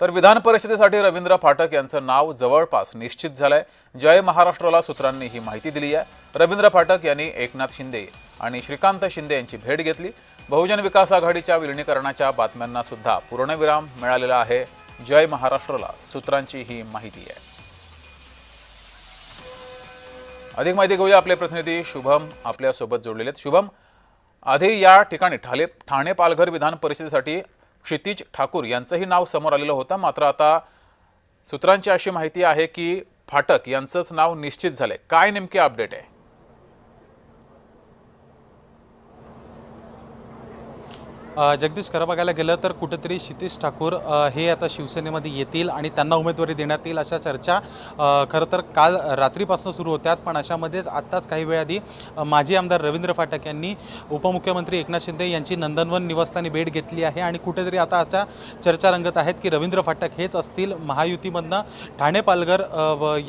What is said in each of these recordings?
तर विधान परिषदेसाठी रवींद्र फाटक यांचं नाव जवळपास निश्चित झालंय। जय महाराष्ट्राला सूत्रांनी ही माहिती दिली आहे। रवींद्र फाटक यांनी एकनाथ शिंदे आणि श्रीकांत शिंदे यांची भेट घेतली। बहुजन विकास आघाडीच्या विलीनीकरणाच्या बातम्यांना सुद्धा पूर्णविराम मिळालेला आहे। जय महाराष्ट्राला सूत्रांची ही माहिती आहे। अधिक माहिती घेऊया, आपले प्रतिनिधी शुभम आपल्या सोबत जोडलेले आहेत। शुभम, आधी या ठिकाणी ठाणे पालघर विधान परिषदेसाठी क्षितिज ठाकूर यांचंही नाव समोर आलेलं होतं, मात्र आता सूत्रांची अशी माहिती आहे की फाटक यांचंच नाव निश्चित झालंय। काय नेमकी अपडेट आहे? जगदीश, खरं बघायला गेलं तर कुठेतरी क्षितिज ठाकूर हे आता शिवसेनेमध्ये येतील आणि त्यांना उमेदवारी देण्यात येईल अशा चर्चा खरं तर काल रात्रीपासून सुरू होत्यात। पण अशामध्येच आत्ताच काही वेळ आधी माजी आमदार रवींद्र फाटक यांनी उपमुख्यमंत्री एकनाथ शिंदे यांची नंदनवन निवासस्थानी भेट घेतली आहे आणि कुठेतरी आता अशा चर्चा रंगत आहेत की रवींद्र फाटक हेच असतील महायुतीमधनं ठाणे पालघर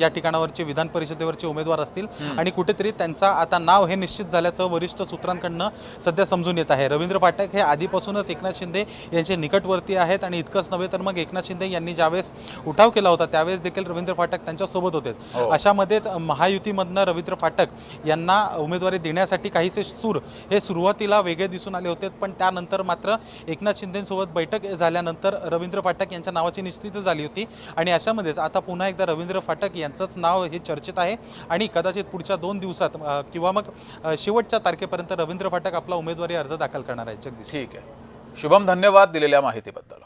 या ठिकाणावरचे विधान परिषदेवरचे उमेदवार असतील आणि कुठेतरी त्यांचा आता नाव हे निश्चित झाल्याचं वरिष्ठ सूत्रांकडनं सध्या समजून येत आहे। रवींद्र फाटक हे आधीपासूनच एकनाथ शिंदे यांचे निकटवर्ती आहेत आणि इतकंच नव्हे तर मग एकनाथ शिंदे यांनी ज्यावेळेस उठाव केला होता त्यावेळेस देखील रवींद्र फाटक त्यांच्यासोबत होते। अशामध्येच महायुतीमधनं रवींद्र फाटक यांना उमेदवारी देण्यासाठी काहीसे सूर हे सुरुवातीला वेगळे दिसून आले होते, पण त्यानंतर मात्र एकनाथ शिंदेंसोबत बैठक झाल्यानंतर रवींद्र फाटक यांच्या नावाची निश्चिती झाली होती आणि अशामध्येच आता पुन्हा एकदा रवींद्र फाटक यांचंच नाव हे चर्चेत आहे आणि कदाचित पुढच्या 2 दिवसात किंवा मग शेवटच्या तारखेपर्यंत रवींद्र फाटक आपला उमेदवारी अर्ज दाखल करणार आहेत। जगदीश, ठीक आहे शुभम, धन्यवाद दिलेल्या माहितीबद्दल।